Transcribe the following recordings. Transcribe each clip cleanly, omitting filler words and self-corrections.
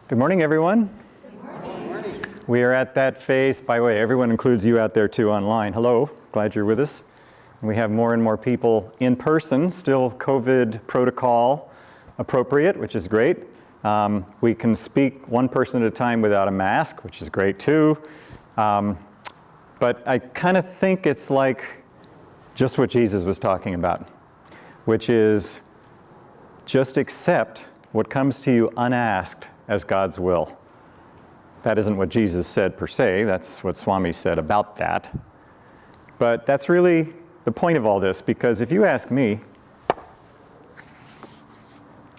Good morning, everyone. Good morning. We are at that phase. By the way, everyone includes you out there too online. Hello, glad you're with us. And we have more and more people in person, still COVID protocol appropriate, which is great. We can speak one person at a time without a mask, which is great too. But I kind of think it's like just what Jesus was talking about, which is just accept what comes to you unasked as God's will. That isn't what Jesus said per se, that's what Swami said about that. But that's really the point of all this, because if you ask me,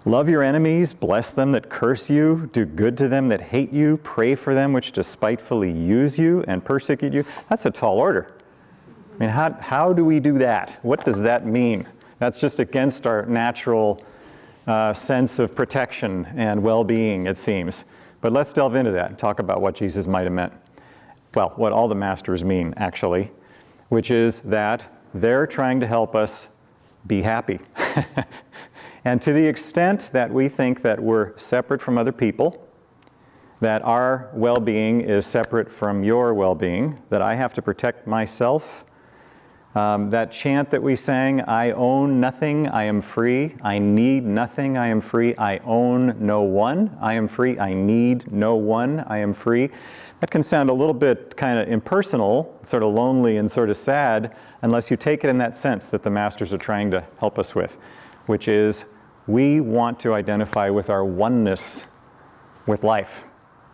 love your enemies, bless them that curse you, do good to them that hate you, pray for them which despitefully use you and persecute you, that's a tall order. I mean, how do we do that? What does that mean? That's just against our natural sense of protection and well-being, it seems. But let's delve into that and talk about what Jesus might have meant. Well, what all the masters mean, actually, which is that they're trying to help us be happy. And to the extent that we think that we're separate from other people, that our well-being is separate from your well-being, that I have to protect myself, that chant that we sang, I own nothing, I am free, I need nothing, I am free, I own no one, I am free, I need no one, I am free. That can sound a little bit kind of impersonal, sort of lonely and sort of sad, unless you take it in that sense that the masters are trying to help us with, which is we want to identify with our oneness with life,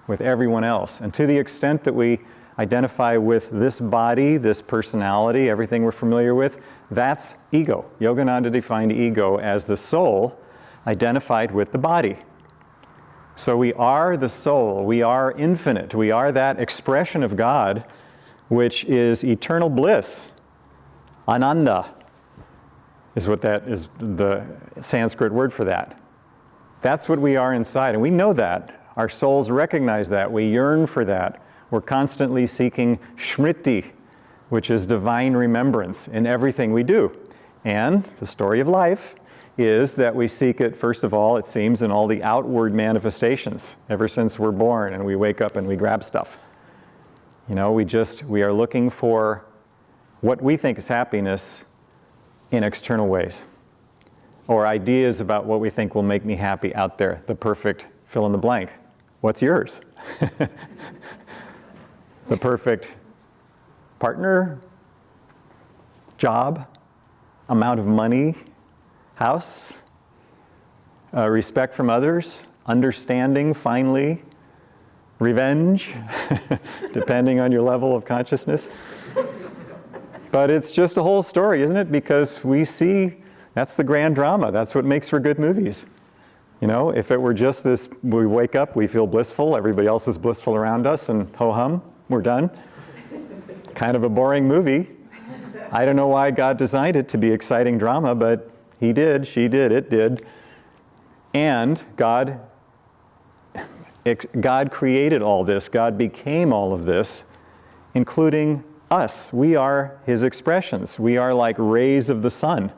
with everyone else. And to the extent that we identify with this body, this personality, everything we're familiar with, that's ego. Yogananda defined ego as the soul identified with the body. So we are the soul, we are infinite, we are that expression of God which is eternal bliss. Ananda is what that is, the Sanskrit word for that. That's what we are inside, and we know that. Our souls recognize that, we yearn for that. We're constantly seeking smriti, which is divine remembrance in everything we do. And the story of life is that we seek it, first of all, it seems, in all the outward manifestations, ever since we're born and we wake up and we grab stuff. You know, we are looking for what we think is happiness in external ways, or ideas about what we think will make me happy out there, the perfect fill in the blank. What's yours? The perfect partner, job, amount of money, house, respect from others, understanding, finally, revenge, depending on your level of consciousness. But it's just a whole story, isn't it? Because we see, that's the grand drama. That's what makes for good movies. You know, if it were just this, we wake up, we feel blissful, everybody else is blissful around us, and ho-hum, we're done. Kind of a boring movie. I don't know why God designed it to be exciting drama, but He did, she did, it did. And God created all this. God became all of this, including us. We are His expressions. We are like rays of the sun.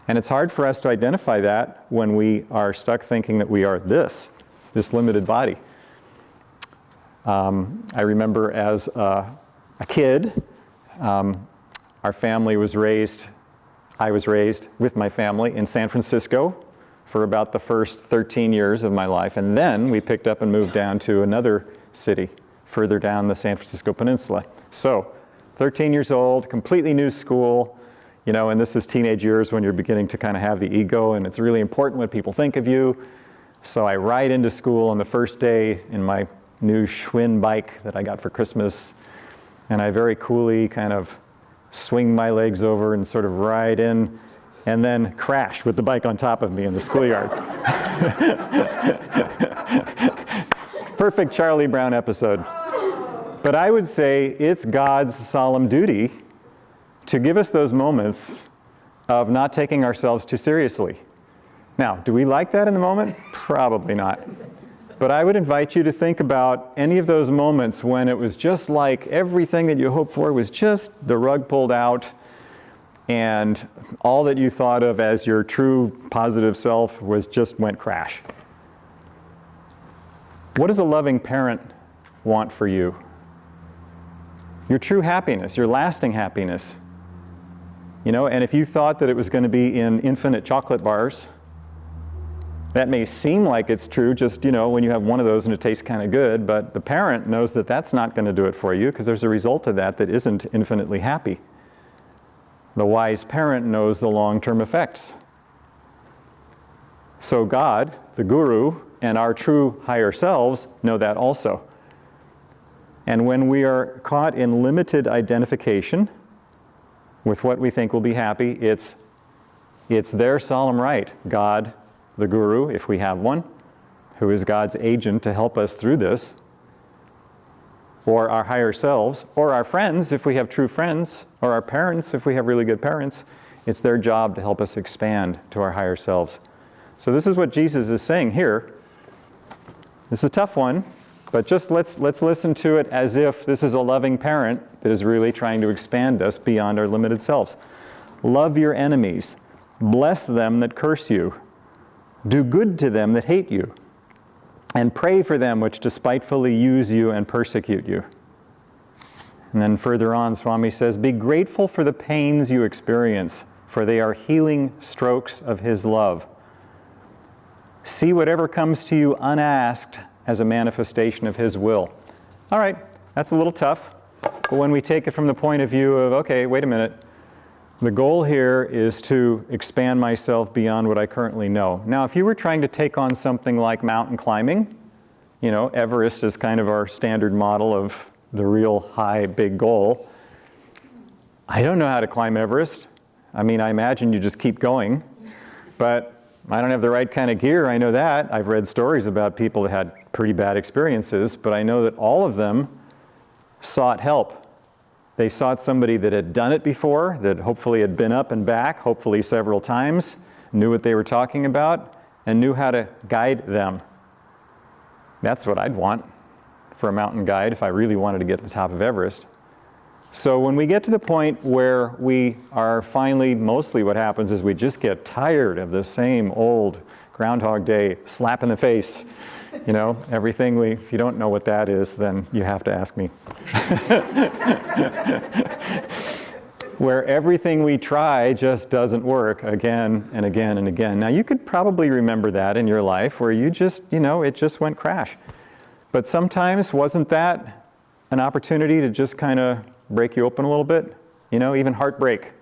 And it's hard for us to identify that when we are stuck thinking that we are this limited body. I remember as a kid, our family was raised, I was raised with my family in San Francisco for about the first 13 years of my life. And then we picked up and moved down to another city further down the San Francisco Peninsula. So 13 years old, completely new school, you know, and this is teenage years when you're beginning to kind of have the ego, and it's really important what people think of you. So I ride into school on the first day in my new Schwinn bike that I got for Christmas, and I very coolly kind of swing my legs over and sort of ride in, and then crash with the bike on top of me in the schoolyard. Perfect Charlie Brown episode. But I would say it's God's solemn duty to give us those moments of not taking ourselves too seriously. Now, do we like that in the moment? Probably not. But I would invite you to think about any of those moments when it was just like everything that you hoped for was just the rug pulled out, and all that you thought of as your true positive self was just went crash. What does a loving parent want for you? Your true happiness, your lasting happiness. You know, and if you thought that it was going to be in infinite chocolate bars, that may seem like it's true just, you know, when you have one of those and it tastes kind of good, but the parent knows that that's not going to do it for you because there's a result of that that isn't infinitely happy. The wise parent knows the long-term effects. So God, the Guru, and our true higher selves know that also. And when we are caught in limited identification with what we think will be happy, it's their solemn right, God, the Guru, if we have one, who is God's agent to help us through this, or our higher selves, or our friends, if we have true friends, or our parents, if we have really good parents, it's their job to help us expand to our higher selves. So this is what Jesus is saying here. This is a tough one, but just let's listen to it as if this is a loving parent that is really trying to expand us beyond our limited selves. Love your enemies. Bless them that curse you. Do good to them that hate you. And pray for them which despitefully use you and persecute you. And then further on, Swami says, be grateful for the pains you experience, for they are healing strokes of His love. See whatever comes to you unasked as a manifestation of His will. All right, that's a little tough. But when we take it from the point of view of, okay, wait a minute, the goal here is to expand myself beyond what I currently know. Now, if you were trying to take on something like mountain climbing, you know, Everest is kind of our standard model of the real high, big goal. I don't know how to climb Everest. I mean, I imagine you just keep going. But I don't have the right kind of gear, I know that. I've read stories about people that had pretty bad experiences, but I know that all of them sought help. They sought somebody that had done it before, that hopefully had been up and back, hopefully several times, knew what they were talking about, and knew how to guide them. That's what I'd want for a mountain guide if I really wanted to get to the top of Everest. So when we get to the point where we are finally, mostly what happens is we just get tired of the same old Groundhog Day slap in the face. You know, everything if you don't know what that is, then you have to ask me. Where everything we try just doesn't work again and again and again. Now you could probably remember that in your life where you just, you know, it just went crash. But sometimes wasn't that an opportunity to just kind of break you open a little bit? You know, even heartbreak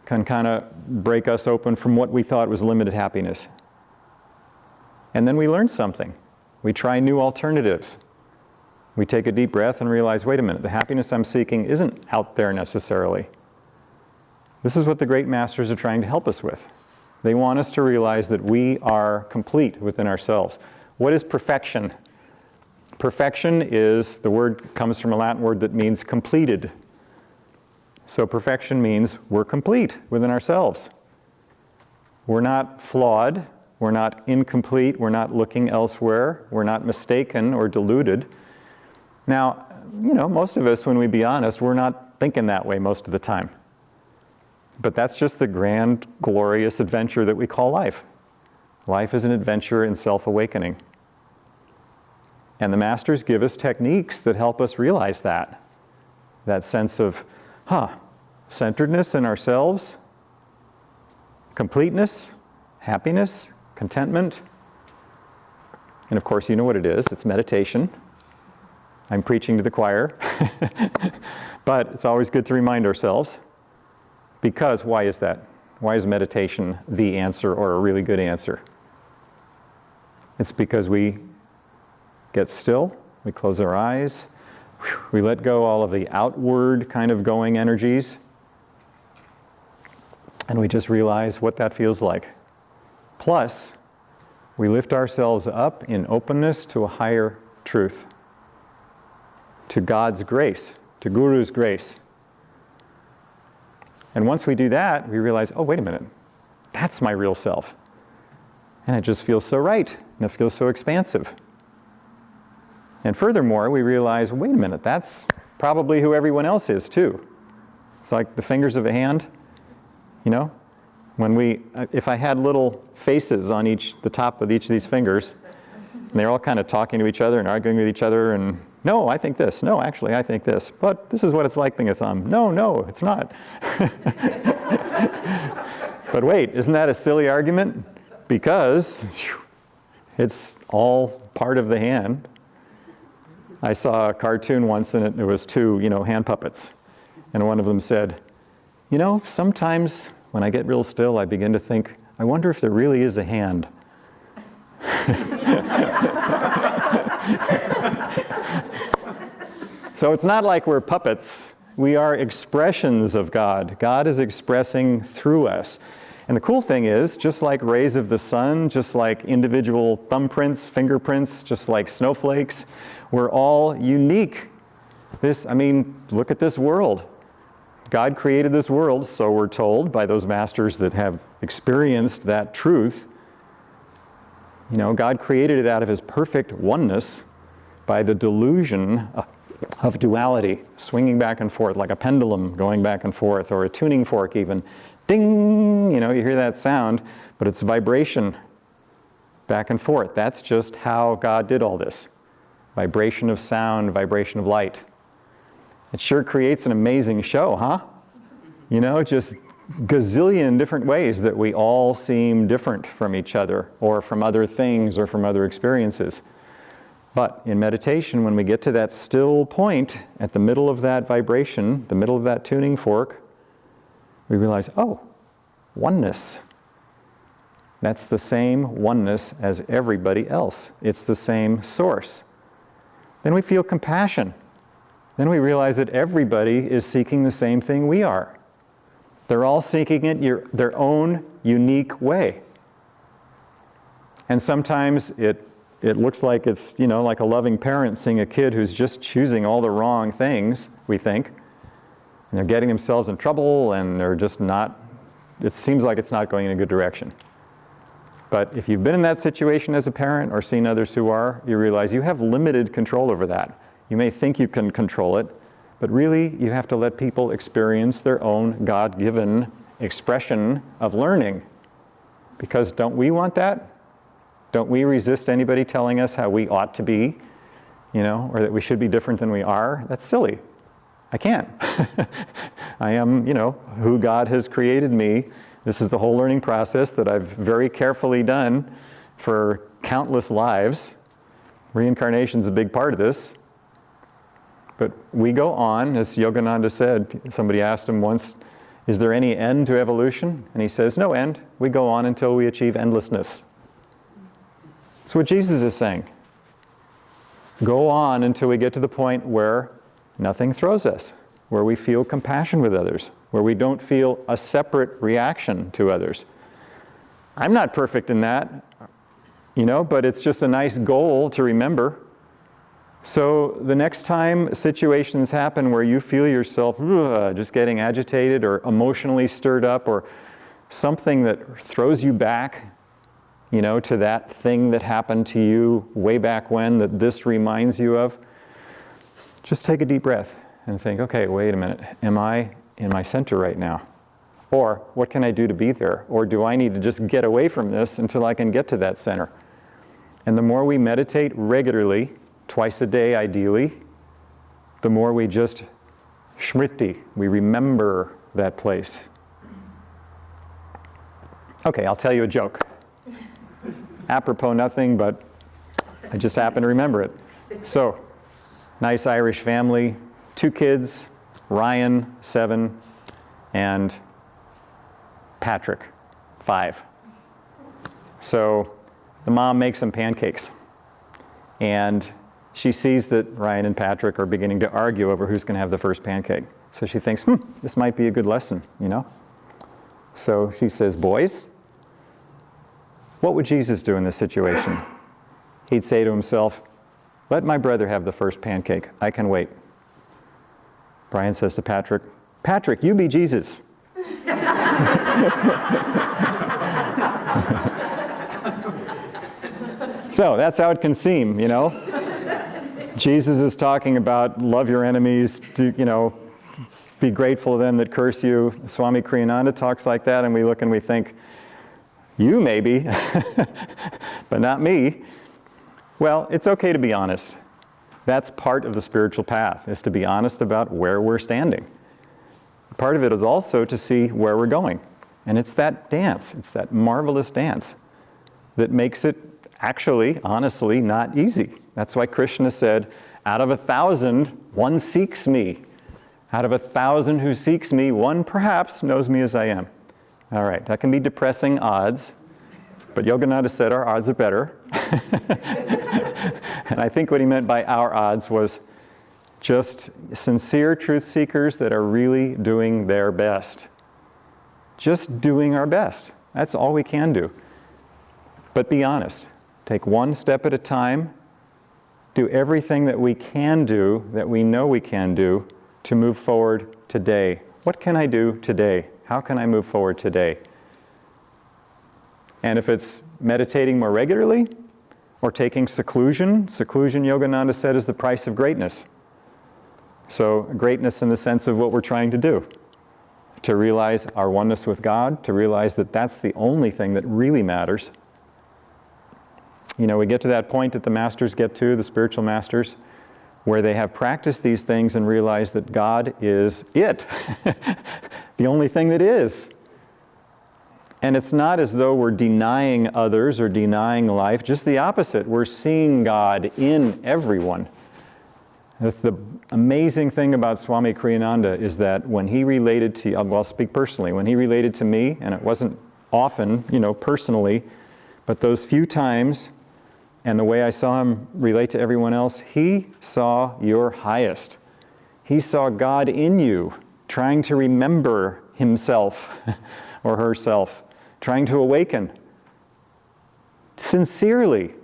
can kind of break us open from what we thought was limited happiness. And then we learn something. We try new alternatives. We take a deep breath and realize, wait a minute, the happiness I'm seeking isn't out there necessarily. This is what the great masters are trying to help us with. They want us to realize that we are complete within ourselves. What is perfection? Perfection is, the word comes from a Latin word that means completed. So perfection means we're complete within ourselves. We're not flawed, we're not incomplete, we're not looking elsewhere, we're not mistaken or deluded. Now, you know, most of us, when we be honest, we're not thinking that way most of the time. But that's just the grand, glorious adventure that we call life. Life is an adventure in self-awakening. And the masters give us techniques that help us realize that. That sense of, centeredness in ourselves, completeness, happiness, contentment. And of course, you know what it is. It's meditation. I'm preaching to the choir. But it's always good to remind ourselves. Because, why is that? Why is meditation the answer or a really good answer? It's because we get still, we close our eyes, we let go all of the outward kind of going energies, and we just realize what that feels like. Plus, we lift ourselves up in openness to a higher truth, to God's grace, to Guru's grace. And once we do that, we realize, oh, wait a minute, that's my real self. And it just feels so right, and it feels so expansive. And furthermore, we realize, wait a minute, that's probably who everyone else is too. It's like the fingers of a hand, you know? When if I had little faces on the top of each of these fingers, And they're all kind of talking to each other and arguing with each other, and no, I think this. No, actually, I think this. But this is what it's like being a thumb. No, no, it's not. But wait, isn't that a silly argument? Because it's all part of the hand. I saw a cartoon once, and it was two, hand puppets. And one of them said, sometimes when I get real still, I begin to think, I wonder if there really is a hand. So it's not like we're puppets. We are expressions of God. God is expressing through us. And the cool thing is, just like rays of the sun, just like individual thumbprints, fingerprints, just like snowflakes, we're all unique. Look at this world. God created this world, so we're told by those masters that have experienced that truth. God created it out of His perfect oneness by the delusion of duality, swinging back and forth like a pendulum going back and forth, or a tuning fork even. Ding! You hear that sound, but it's vibration back and forth. That's just how God did all this. Vibration of sound, vibration of light. It sure creates an amazing show, huh? Just gazillion different ways that we all seem different from each other, or from other things, or from other experiences. But in meditation, when we get to that still point at the middle of that vibration, the middle of that tuning fork, we realize, oh, oneness. That's the same oneness as everybody else. It's the same source. Then we feel compassion. Then we realize that everybody is seeking the same thing we are. They're all seeking it their own unique way. And sometimes it looks like it's, like a loving parent seeing a kid who's just choosing all the wrong things, we think. And they're getting themselves in trouble, and they're just not, it seems like it's not going in a good direction. But if you've been in that situation as a parent or seen others who are, you realize you have limited control over that. You may think you can control it, but really you have to let people experience their own God-given expression of learning. Because don't we want that? Don't we resist anybody telling us how we ought to be, or that we should be different than we are? That's silly. I can't. I am, who God has created me. This is the whole learning process that I've very carefully done for countless lives. Reincarnation's a big part of this. But we go on, as Yogananda said. Somebody asked him once, is there any end to evolution? And he says, no end. We go on until we achieve endlessness. That's what Jesus is saying. Go on until we get to the point where nothing throws us, where we feel compassion with others, where we don't feel a separate reaction to others. I'm not perfect in that, but it's just a nice goal to remember. So the next time situations happen where you feel yourself just getting agitated or emotionally stirred up, or something that throws you back, to that thing that happened to you way back when that this reminds you of, just take a deep breath and think, okay, wait a minute, am I in my center right now? Or what can I do to be there? Or do I need to just get away from this until I can get to that center? And the more we meditate regularly, twice a day ideally, the more we just smriti, we remember that place. Okay, I'll tell you a joke. Apropos nothing, but I just happen to remember it. So, nice Irish family, 2 kids, Ryan, 7, and Patrick, 5. So the mom makes some pancakes, and she sees that Ryan and Patrick are beginning to argue over who's going to have the first pancake. So she thinks, this might be a good lesson, So she says, boys, what would Jesus do in this situation? He'd say to himself, let my brother have the first pancake. I can wait. Brian says to Patrick, Patrick, you be Jesus. So that's how it can seem, Jesus is talking about love your enemies, be grateful to them that curse you. Swami Kriyananda talks like that, and we look and we think, you maybe, but not me. Well, it's okay to be honest. That's part of the spiritual path, is to be honest about where we're standing. Part of it is also to see where we're going. And it's that dance, it's that marvelous dance that makes it actually, honestly, not easy. That's why Krishna said, out of 1,000, one seeks me. Out of 1,000 who seeks me, one perhaps knows me as I am. All right, that can be depressing odds, but Yogananda said our odds are better. And I think what he meant by our odds was just sincere truth seekers that are really doing their best. Just doing our best. That's all we can do. But be honest. Take one step at a time. Do everything that we can do, that we know we can do, to move forward today. What can I do today? How can I move forward today? And if it's meditating more regularly, or taking seclusion, Yogananda said, is the price of greatness. So greatness in the sense of what we're trying to do. To realize our oneness with God, to realize that that's the only thing that really matters. You know, we get to that point that the masters get to, the spiritual masters, where they have practiced these things and realized that God is it. The only thing that is. And it's not as though we're denying others or denying life, just the opposite. We're seeing God in everyone. That's the amazing thing about Swami Kriyananda is that when he related to, well, I'll speak personally, when he related to me, and it wasn't often, personally, but those few times, and the way I saw him relate to everyone else, he saw your highest. He saw God in you, trying to remember himself or herself, trying to awaken sincerely.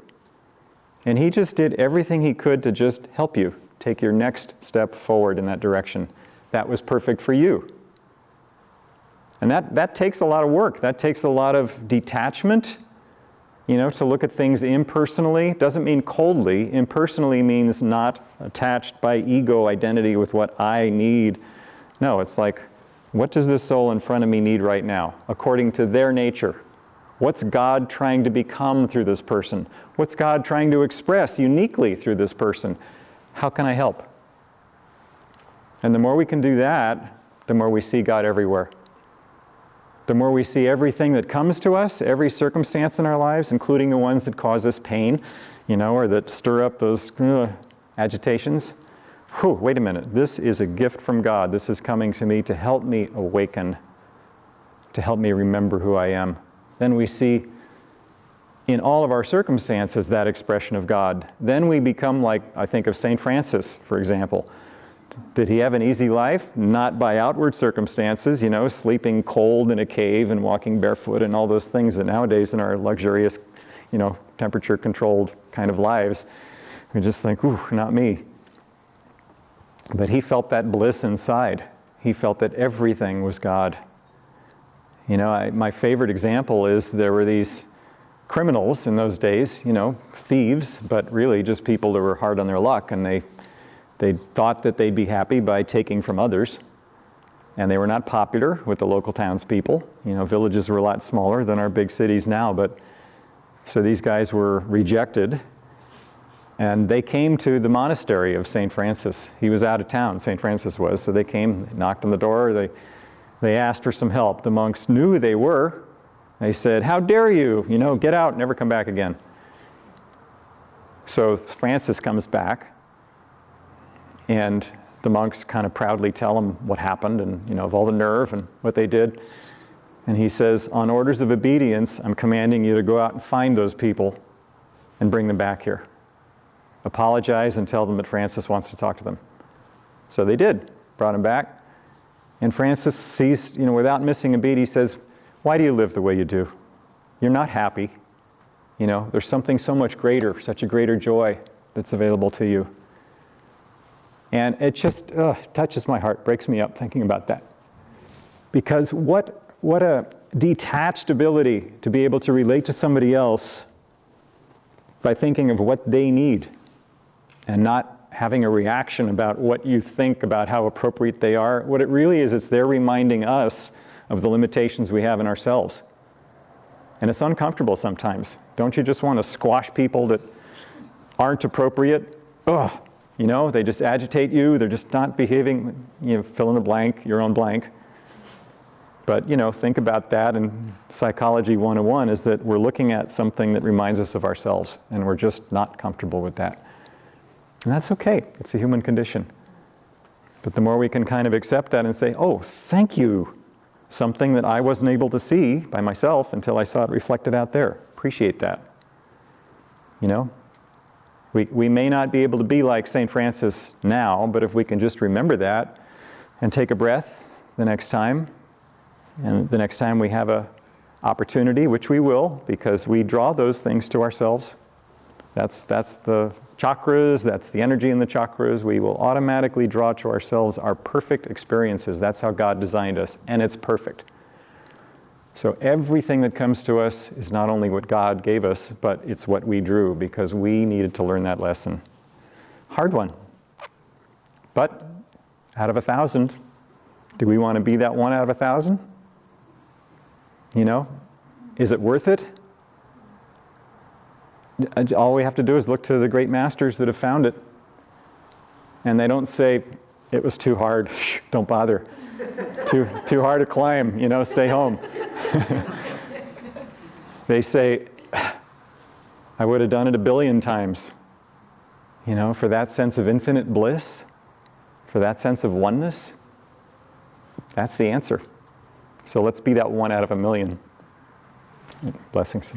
And he just did everything he could to just help you take your next step forward in that direction. That was perfect for you. And that takes a lot of work. That takes a lot of detachment, to look at things impersonally. Doesn't mean coldly. Impersonally means not attached by ego identity with what I need. No, it's like, what does this soul in front of me need right now, according to their nature? What's God trying to become through this person? What's God trying to express uniquely through this person? How can I help? And the more we can do that, the more we see God everywhere. The more we see everything that comes to us, every circumstance in our lives, including the ones that cause us pain, or that stir up those agitations. Whew, wait a minute, this is a gift from God. This is coming to me to help me awaken, to help me remember who I am. Then we see in all of our circumstances that expression of God. Then we become like, I think of St. Francis, for example. Did he have an easy life? Not by outward circumstances, sleeping cold in a cave and walking barefoot and all those things that nowadays in our luxurious, temperature-controlled kind of lives, we just think, ooh, not me. But he felt that bliss inside. He felt that everything was God. My favorite example is there were these criminals in those days, thieves, but really just people that were hard on their luck, and they thought that they'd be happy by taking from others. And they were not popular with the local townspeople. Villages were a lot smaller than our big cities now, but so these guys were rejected. And they came to the monastery of St. Francis. He was out of town, St. Francis was, so they came, knocked on the door, they asked for some help. The monks knew who they were. They said, "How dare you, get out, never come back again." So Francis comes back, and the monks kind of proudly tell him what happened and, of all the nerve and what they did. And he says, "On orders of obedience, I'm commanding you to go out and find those people and bring them back here. Apologize and tell them that Francis wants to talk to them." So they did, brought him back. And Francis sees, without missing a beat, he says, "Why do you live the way you do? You're not happy. There's something so much greater, such a greater joy that's available to you." And it just touches my heart, breaks me up thinking about that. Because what a detached ability to be able to relate to somebody else by thinking of what they need and not having a reaction about what you think about how appropriate they are. What it really is, it's they're reminding us of the limitations we have in ourselves. And it's uncomfortable sometimes. Don't you just want to squash people that aren't appropriate. Ugh, you know, they just agitate you. They're just not behaving, you know, fill in the blank, your own blank. But, you know, think about that, and Psychology 101 is that we're looking at something that reminds us of ourselves, and we're just not comfortable with that. And that's okay. It's a human condition. But the more we can kind of accept that and say, oh, thank you, something that I wasn't able to see by myself until I saw it reflected out there. Appreciate that. You know? We may not be able to be like St. Francis now, but if we can just remember that and take a breath the next time, and the next time we have an opportunity, which we will, because we draw those things to ourselves. That's the chakras, that's the energy in the chakras. We will automatically draw to ourselves our perfect experiences. That's how God designed us, and it's perfect. So everything that comes to us is not only what God gave us, but it's what we drew, because we needed to learn that lesson. Hard one. But out of 1,000, do we want to be that one out of 1,000? You know, is it worth it? All we have to do is look to the great masters that have found it. And they don't say, it was too hard, don't bother. Too hard to climb, you know, stay home. They say, I would have done it 1 billion times. You know, for that sense of infinite bliss, for that sense of oneness, that's the answer. So let's be that one out of 1 million. Blessings.